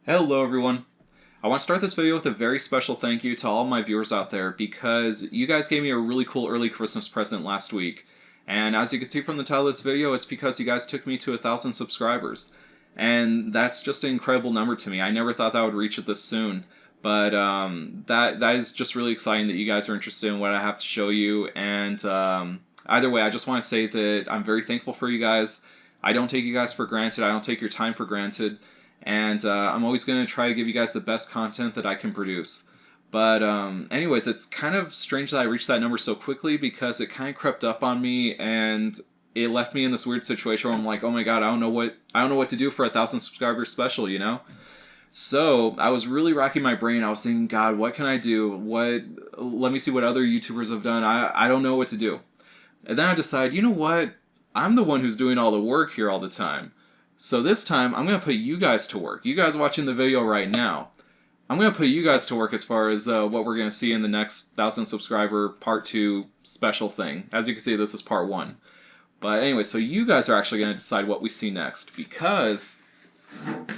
Hello everyone. I want to start this video with a very special thank you to all my viewers out there because you guys gave me a really cool early Christmas present last week. And as you can see from the title of this video, it's because you guys took me to 1,000 subscribers. And that's just an incredible number to me. I never thought that I would reach it this soon. But that is just really exciting that you guys are interested in what I have to show you. And either way, I just want to say that I'm very thankful for you guys. I don't take you guys for granted. I don't take your time for granted. And I'm always going to try to give you guys the best content that I can produce. But anyways, it's kind of strange that I reached that number so quickly because it kind of crept up on me and it left me in this weird situation where I'm like, oh my god, I don't know what to do for a 1,000 subscribers special, you know? So I was really racking my brain. I was thinking, God, what can I do? Let me see what other YouTubers have done. I don't know what to do. And then I decided, you know what? I'm the one who's doing all the work here all the time. So this time, I'm going to put you guys to work. You guys watching the video right now. I'm going to put you guys to work as far as what we're going to see in the next 1,000 subscriber part 2 special thing. As you can see, this is part 1. But anyway, so you guys are actually going to decide what we see next because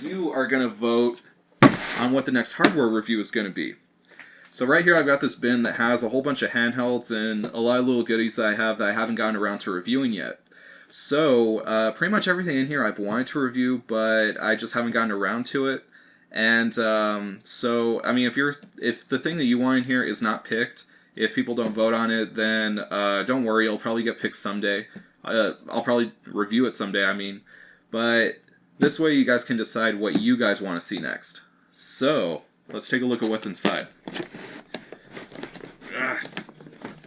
you are going to vote on what the next hardware review is going to be. So right here I've got this bin that has a whole bunch of handhelds and a lot of little goodies that I haven't gotten around to reviewing yet. So pretty much everything in here I've wanted to review, but I just haven't gotten around to it. And so I mean, if the thing that you want in here is not picked, if people don't vote on it, then don't worry, it'll probably get picked someday. I'll probably review it someday, I mean. But this way you guys can decide what you guys want to see next. So let's take a look at what's inside.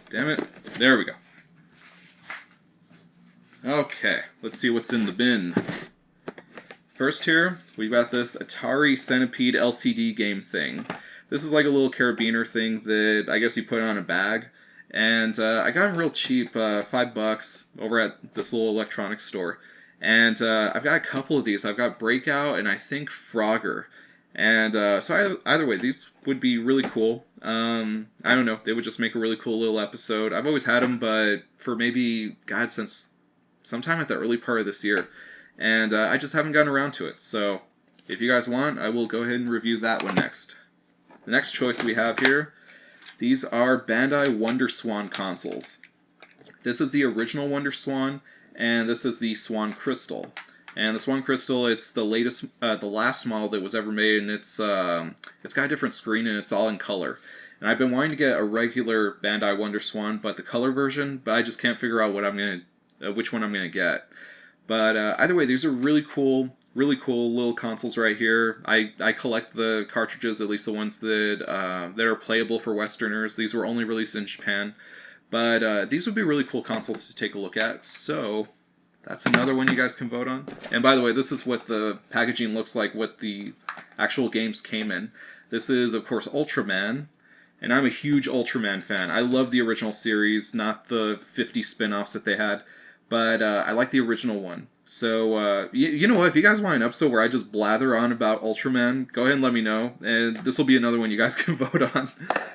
Damn it. There we go. Okay, let's see what's in the bin. First here, we've got this Atari Centipede LCD game thing. This is like a little carabiner thing that I guess you put on a bag. And I got it real cheap, $5 over at this little electronics store. And I've got a couple of these. I've got Breakout and I think Frogger. And so either way, these would be really cool. I don't know, they would just make a really cool little episode. I've always had them, but for maybe, God, since sometime at the early part of this year, and I just haven't gotten around to it. So if you guys want, I will go ahead and review that one next. The next choice we have here, these are Bandai Wonder Swan consoles. This is the original Wonder Swan, and this is the Swan Crystal. And the Swan Crystal, it's the latest, the last model that was ever made, and it's got a different screen and it's all in color. And I've been wanting to get a regular Bandai Wonder Swan, but the color version, but I just can't figure out which one I'm going to get. But either way, these are really cool little consoles right here. I collect the cartridges, at least the ones that are playable for Westerners. These were only released in Japan. But these would be really cool consoles to take a look at. So that's another one you guys can vote on. And by the way, this is what the packaging looks like, what the actual games came in. This is, of course, Ultraman. And I'm a huge Ultraman fan. I love the original series, not the 50 spin-offs that they had. But I like the original one. So, you know what? If you guys want an episode where I just blather on about Ultraman, go ahead and let me know. And this will be another one you guys can vote on.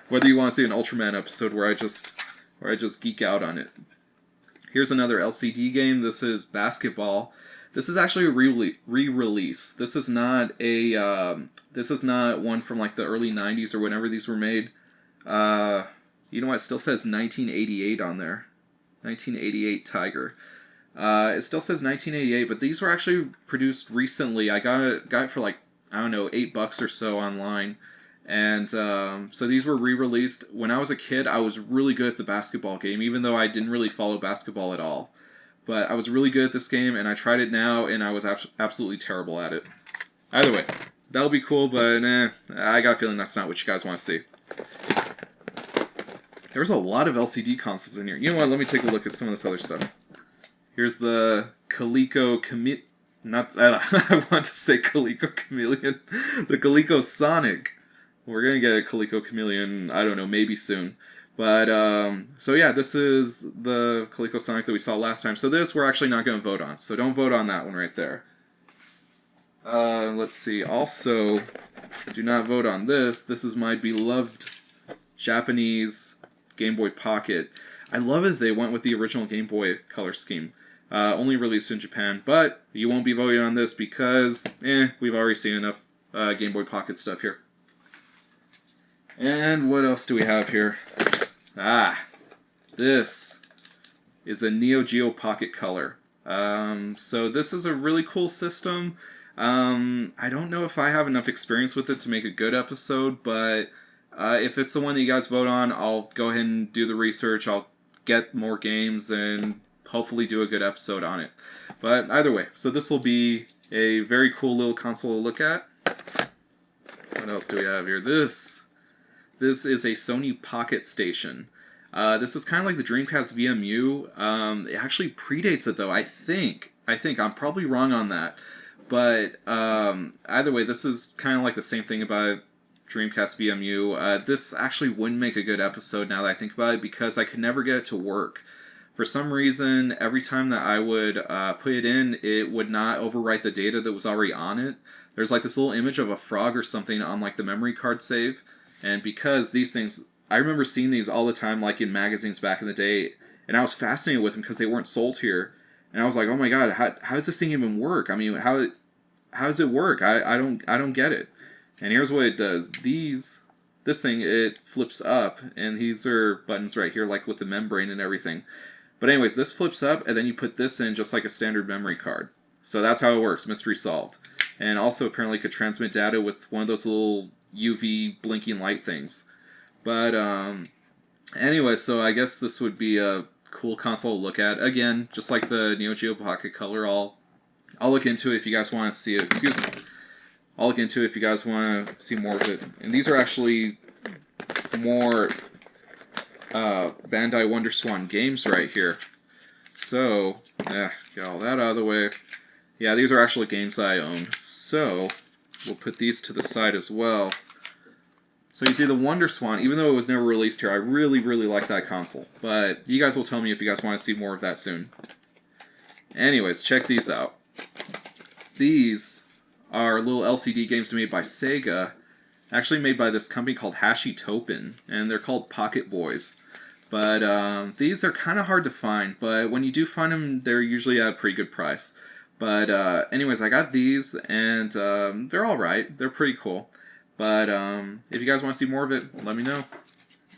Whether you want to see an Ultraman episode where I just geek out on it. Here's another LCD game. This is Basketball. This is actually a re-release. This is not one from like the early 90s or whenever these were made. You know what? It still says 1988 on there. 1988 Tiger. It still says 1988, but these were actually produced recently. I got it for like, I don't know, $8 or so online. And so these were re-released. When I was a kid, I was really good at the basketball game, even though I didn't really follow basketball at all. But I was really good at this game, and I tried it now, and I was absolutely terrible at it. Either way, that'll be cool, but I got a feeling that's not what you guys want to see. There's a lot of LCD consoles in here. You know what? Let me take a look at some of this other stuff. Here's the Coleco I want to say Coleco Chameleon. The Coleco Sonic. We're going to get a Coleco Chameleon, I don't know, maybe soon. But, so yeah, this is the Coleco Sonic that we saw last time. So this we're actually not going to vote on. So don't vote on that one right there. Let's see. Also, do not vote on this. This is my beloved Japanese Game Boy Pocket. I love it they went with the original Game Boy color scheme. Only released in Japan, but you won't be voting on this because, we've already seen enough Game Boy Pocket stuff here. And what else do we have here? This is a Neo Geo Pocket Color. So this is a really cool system. I don't know if I have enough experience with it to make a good episode, but if it's the one that you guys vote on, I'll go ahead and do the research. I'll get more games and hopefully do a good episode on it. But either way, so this will be a very cool little console to look at. What else do we have here? This is a Sony Pocket Station. This is kind of like the Dreamcast VMU. It actually predates it though, I think. I'm probably wrong on that. But either way, this is kind of like the same thing about Dreamcast VMU. This actually wouldn't make a good episode now that I think about it because I could never get it to work. For some reason, every time that I would put it in, it would not overwrite the data that was already on it. There's like this little image of a frog or something on like the memory card save. And because these things, I remember seeing these all the time like in magazines back in the day. And I was fascinated with them because they weren't sold here. And I was like, oh my god, how does this thing even work? I mean, how does it work? I don't get it. And here's what it does. This thing, it flips up, and these are buttons right here, like with the membrane and everything. But anyways, this flips up, and then you put this in just like a standard memory card. So that's how it works. Mystery solved. And also apparently could transmit data with one of those little UV blinking light things. But anyway, so I guess this would be a cool console to look at. Again, just like the Neo Geo Pocket Color, I'll look into it if you guys want to see it. Excuse me. I'll look into it if you guys want to see more of it. And these are actually more Bandai WonderSwan games right here. So, get all that out of the way. Yeah, these are actually games that I own. So, we'll put these to the side as well. So you see the WonderSwan, even though it was never released here, I really, really like that console. But you guys will tell me if you guys want to see more of that soon. Anyways, check these out. These are little LCD games made by Sega, actually made by this company called Hashitopin, and they're called Pocket Boys. But these are kind of hard to find, but when you do find them, they're usually at a pretty good price. But anyways, I got these, and they're alright. They're pretty cool. But if you guys want to see more of it, let me know.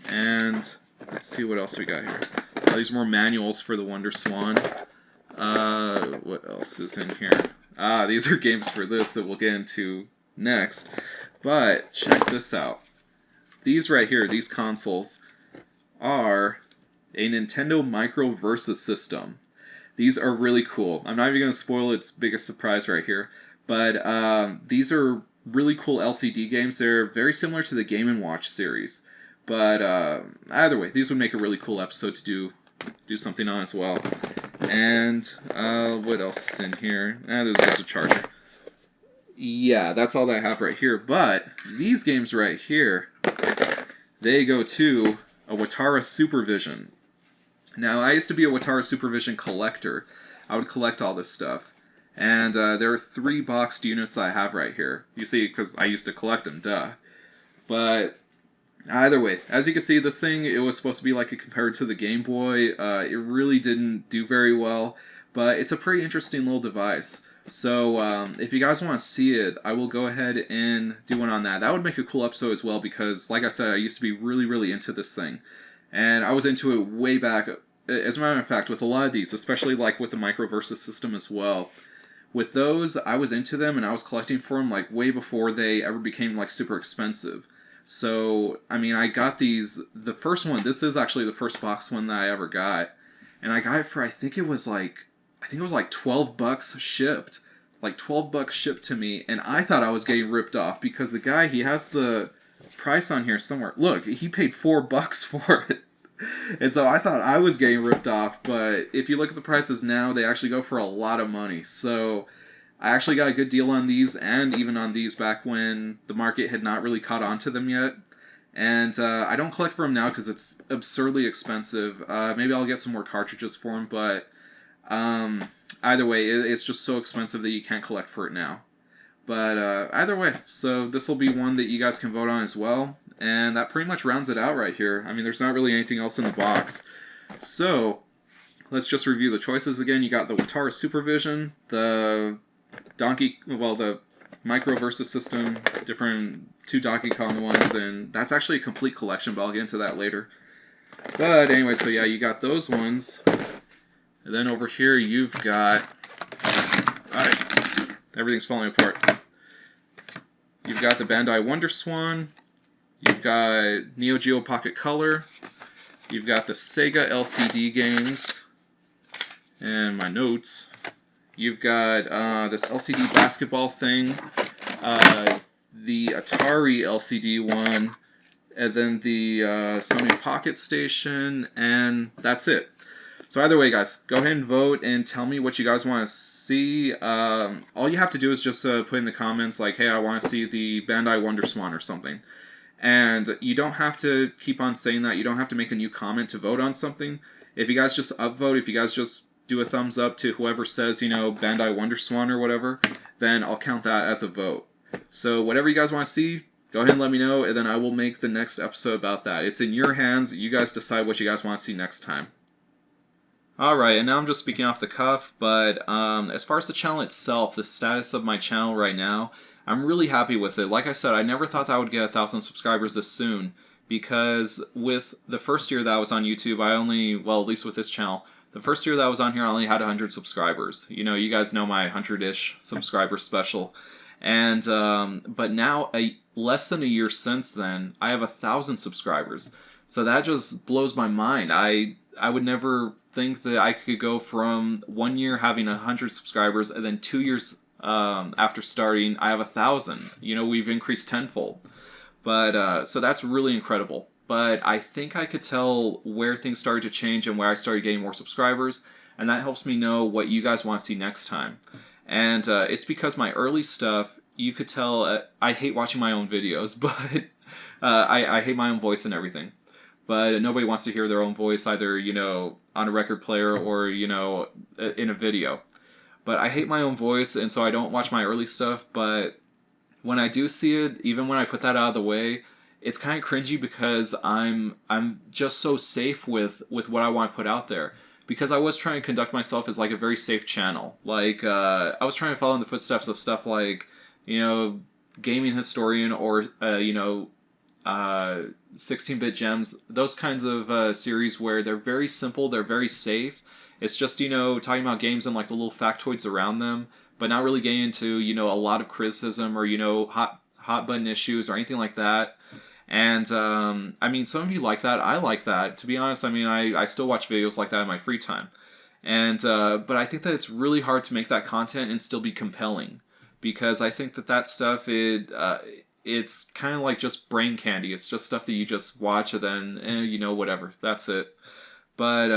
And let's see what else we got here. These more manuals for the WonderSwan. What else is in here? These are games for this that we'll get into next. But check this out. These right here, these consoles, are a Nintendo Micro Versus system. These are really cool. I'm not even going to spoil its biggest surprise right here. But these are really cool LCD games. They're very similar to the Game & Watch series. But either way, these would make a really cool episode to do something on as well. And what else is in here? There's just a charger. Yeah, that's all that I have right here. But these games right here, they go to a Watara Supervision. Now, I used to be a Watara Supervision collector. I would collect all this stuff. And there are 3 boxed units I have right here. You see, because I used to collect them, duh. But either way, as you can see, this thing, it was supposed to be like a compared to the Game Boy. It really didn't do very well, but it's a pretty interesting little device. So if you guys want to see it, I will go ahead and do one on that. That would make a cool episode as well because, like I said, I used to be really, really into this thing. And I was into it way back. As a matter of fact, with a lot of these, especially like with the Micro Versus system as well. With those, I was into them and I was collecting for them like way before they ever became like super expensive. So, I mean, I got these, the first one, this is actually the first box one that I ever got. And I got it for, I think it was like $12 shipped. Like $12 shipped to me. And I thought I was getting ripped off because the guy, he has the price on here somewhere. Look, he paid $4 for it. And so I thought I was getting ripped off, but if you look at the prices now, they actually go for a lot of money. So I actually got a good deal on these and even on these back when the market had not really caught on to them yet. And I don't collect for them now because it's absurdly expensive. Maybe I'll get some more cartridges for them, but either way, it's just so expensive that you can't collect for it now. But either way, so this will be one that you guys can vote on as well. And that pretty much rounds it out right here. I mean, there's not really anything else in the box. So, let's just review the choices again. You got the Watara Supervision, the Micro Versus system, different 2 Donkey Kong ones, and that's actually a complete collection, but I'll get into that later. But anyway, so yeah, you got those ones. And then over here you've got... Alright, everything's falling apart. You've got the Bandai WonderSwan. You've got Neo Geo Pocket Color. You've got the Sega LCD games. And my notes. You've got this LCD basketball thing. The Atari LCD one. And then the Sony Pocket Station. And that's it. So either way, guys, go ahead and vote and tell me what you guys want to see. All you have to do is just put in the comments like, hey, I want to see the Bandai WonderSwan or something. And you don't have to keep on saying that. You don't have to make a new comment to vote on something. If you guys just upvote, if you guys just do a thumbs up to whoever says, you know, Bandai WonderSwan or whatever, then I'll count that as a vote. So whatever you guys want to see, go ahead and let me know, and then I will make the next episode about that. It's in your hands. You guys decide what you guys want to see next time. Alright, and now I'm just speaking off the cuff, but as far as the channel itself, the status of my channel right now, I'm really happy with it. Like I said, I never thought that I would get 1,000 subscribers this soon, because with the first year that I was on YouTube, I only, well, at least with this channel, the first year that I was on here, I only had 100 subscribers. You know, you guys know my 100-ish subscriber special. And, but now, less than a year since then, I have 1,000 subscribers. So that just blows my mind. I would never think that I could go from 1 year having 100 subscribers and then 2 years after starting, I have 1,000. You know, we've increased tenfold. But, so that's really incredible. But I think I could tell where things started to change and where I started getting more subscribers. And that helps me know what you guys want to see next time. And it's because my early stuff, you could tell, I hate watching my own videos, but I hate my own voice and everything. But nobody wants to hear their own voice either, you know, on a record player or, you know, in a video. But I hate my own voice, and so I don't watch my early stuff. But when I do see it, even when I put that out of the way, it's kind of cringy because I'm just so safe with what I want to put out there. Because I was trying to conduct myself as like a very safe channel. Like, I was trying to follow in the footsteps of stuff like, you know, Gaming Historian or, you know, 16-bit gems, those kinds of series where they're very simple, they're very safe. It's just, you know, talking about games and like the little factoids around them, but not really getting into, you know, a lot of criticism or, you know, hot button issues or anything like that. And I mean, some of you like that. I like that. To be honest, I mean, I still watch videos like that in my free time. And but I think that it's really hard to make that content and still be compelling, because I think that stuff it's kind of like just brain candy. It's just stuff that you just watch and then, you know, whatever. That's it. But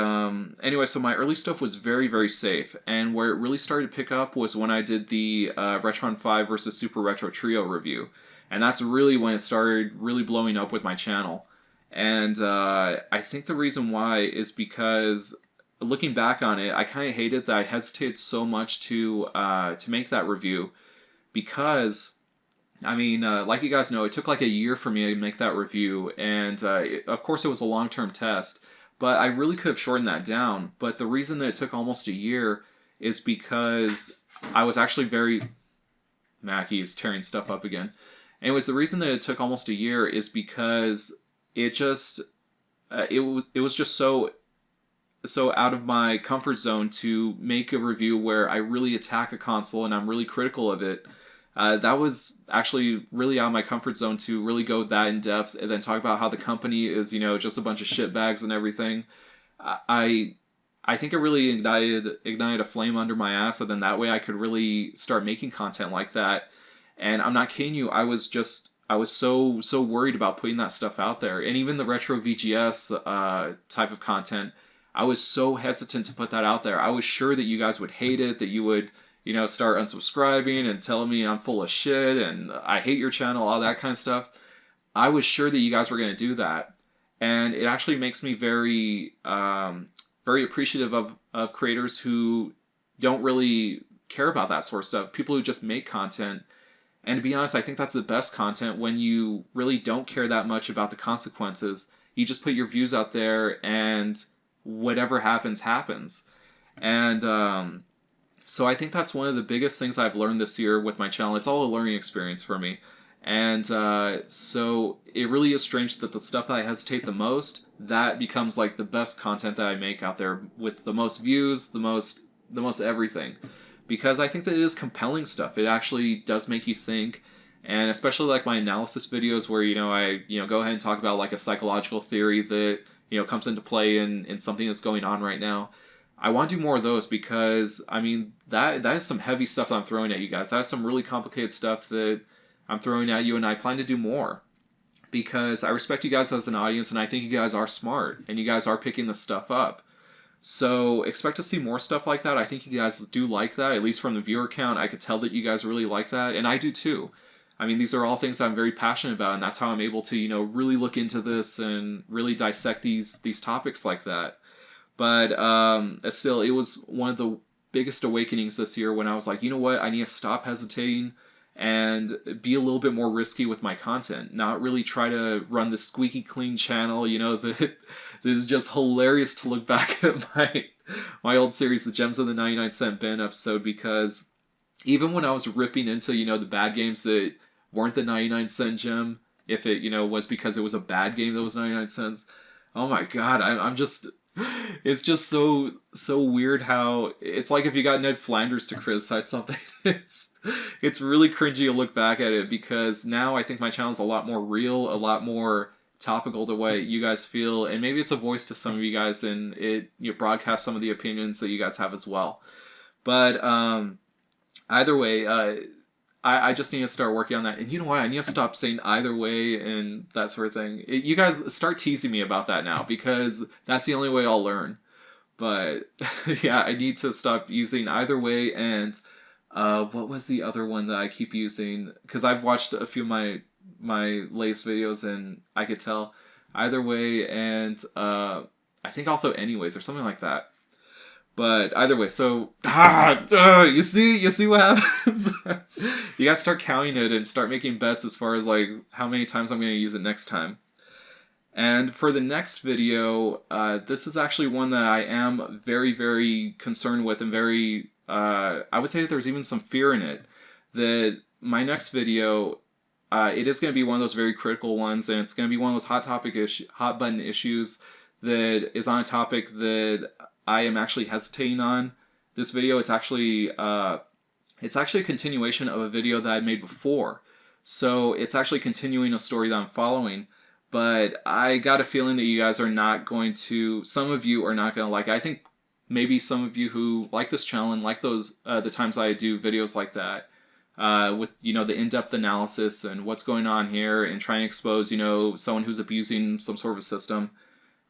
anyway, so my early stuff was very, very safe. And where it really started to pick up was when I did the Retron 5 versus Super Retro Trio review. And that's really when it started really blowing up with my channel. And I think the reason why is because, looking back on it, I kind of hated that I hesitated so much to make that review, because, I mean, like you guys know, it took like a year for me to make that review, and of course it was a long-term test, but I really could have shortened that down. But the reason that it took almost a year is because I was actually very... Mackie is tearing stuff up again. Anyways, the reason that it took almost a year is because it just... it was just so out of my comfort zone to make a review where I really attack a console and I'm really critical of it. That was actually really out of my comfort zone to really go that in depth and then talk about how the company is, you know, just a bunch of shitbags and everything. I think it really ignited a flame under my ass, and then that way I could really start making content like that. And I'm not kidding you, I was so worried about putting that stuff out there. And even the retro VGS type of content, I was so hesitant to put that out there. I was sure that you guys would hate it, that you would, you know, start unsubscribing and telling me I'm full of shit and I hate your channel, all that kind of stuff. I was sure that you guys were going to do that. And it actually makes me very, very appreciative of creators who don't really care about that sort of stuff. People who just make content. And to be honest, I think that's the best content, when you really don't care that much about the consequences. You just put your views out there and whatever happens, happens. And So I think that's one of the biggest things I've learned this year with my channel. It's all a learning experience for me. And so it really is strange that the stuff that I hesitate the most, that becomes like the best content that I make out there with the most views, the most everything. Because I think that it is compelling stuff. It actually does make you think. And especially like my analysis videos where, I, go ahead and talk about like a psychological theory that, comes into play in something that's going on right now. I want to do more of those because, I mean, that is some heavy stuff that I'm throwing at you guys. That is some really complicated stuff that I'm throwing at you, and I plan to do more because I respect you guys as an audience, and I think you guys are smart, and you guys are picking this stuff up. So expect to see more stuff like that. I think you guys do like that, at least from the viewer count. I could tell that you guys really like that, and I do too. I mean, these are all things I'm very passionate about, and that's how I'm able to, really look into this and really dissect these topics like that. But still, it was one of the biggest awakenings this year when I was like, you know what, I need to stop hesitating and be a little bit more risky with my content. Not really try to run this squeaky clean channel, that is just hilarious to look back at my old series, the Gems of the 99-cent bin episode, because even when I was ripping into, the bad games that weren't the 99-cent gem, if it, was because it was a bad game that was 99 cents, oh my god, I'm just... It's just so weird how it's like if you got Ned Flanders to criticize something. It's really cringy to look back at it because now I think my channel is a lot more real, a lot more topical to what you guys feel, and maybe it's a voice to some of you guys, and it broadcasts some of the opinions that you guys have as well. But either way, I just need to start working on that. And you know what? I need to stop saying either way and that sort of thing. You guys start teasing me about that now because that's the only way I'll learn. But yeah, I need to stop using either way. And what was the other one that I keep using? Because I've watched a few of my latest videos and I could tell either way and I think also anyways or something like that. But either way, so you see what happens. You gotta start counting it and start making bets as far as like how many times I'm gonna use it next time. And for the next video, this is actually one that I am very, very concerned with and very, I would say that there's even some fear in it. That my next video, it is going to be one of those very critical ones, and it's going to be one of those hot button issues that is on a topic that I am actually hesitating on. This video, it's actually a continuation of a video that I made before. So it's actually continuing a story that I'm following. But I got a feeling that you guys are not going to, some of you are not going to like it. I think maybe some of you who like this channel and like those, the times I do videos like that, with, the in-depth analysis and what's going on here and trying to expose, someone who's abusing some sort of a system.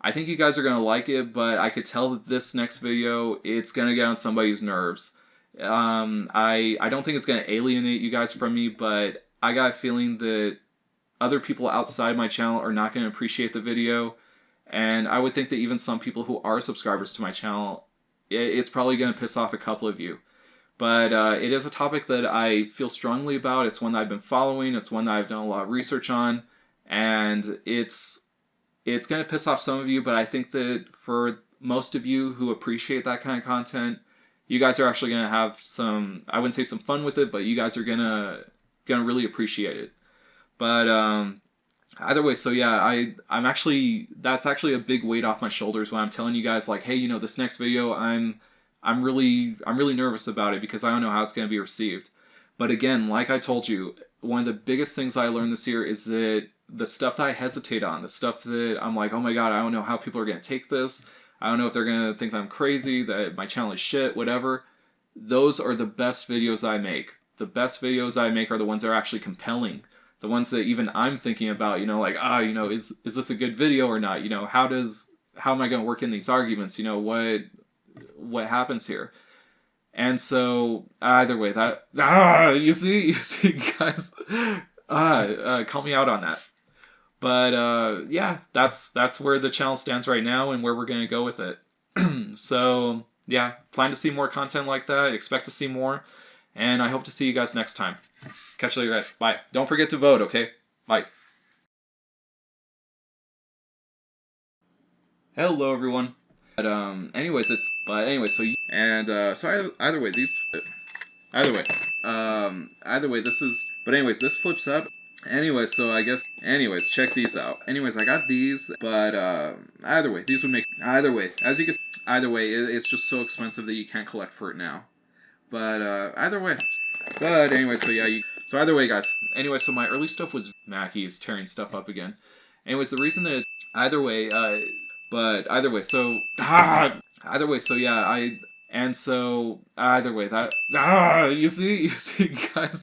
I think you guys are going to like it, but I could tell that this next video, it's going to get on somebody's nerves. I don't think it's going to alienate you guys from me, but I got a feeling that other people outside my channel are not going to appreciate the video, and I would think that even some people who are subscribers to my channel, it's probably going to piss off a couple of you. But it is a topic that I feel strongly about. It's one that I've been following. It's one that I've done a lot of research on, and it's going to piss off some of you, but I think that for most of you who appreciate that kind of content, you guys are actually going to have some, I wouldn't say some fun with it, but you guys are going to really appreciate it. But either way, so yeah, that's actually a big weight off my shoulders when I'm telling you guys like, hey, this next video, I'm really nervous about it because I don't know how it's going to be received. But again, like I told you, one of the biggest things I learned this year is that the stuff that I hesitate on, the stuff that I'm like, oh my god, I don't know how people are going to take this. I don't know if they're going to think that I'm crazy, that my channel is shit, whatever. Those are the best videos I make. The best videos I make are the ones that are actually compelling. The ones that even I'm thinking about, like, is this a good video or not? How am I going to work in these arguments? What happens here? And so either way, that you see guys, call me out on that. But yeah, that's where the channel stands right now and where we're gonna go with it. So yeah, plan to see more content like that. Expect to see more, and I hope to see you guys next time. Catch you later, guys. Bye. Don't forget to vote, okay? Bye. Hello, everyone. But anyways, so either way, either way, this is. But anyways, this flips up. Anyways, so I guess. Anyways, check these out. Anyways, I got these, but either way, these would make. Either way, as you can. Either way, it's just so expensive that you can't collect for it now. But either way. But anyway, so yeah, so either way, guys. Anyway, so my early stuff was Mackie is tearing stuff up again. Anyways, the reason that either way, but either way, so either way, so yeah, either way, you see, guys.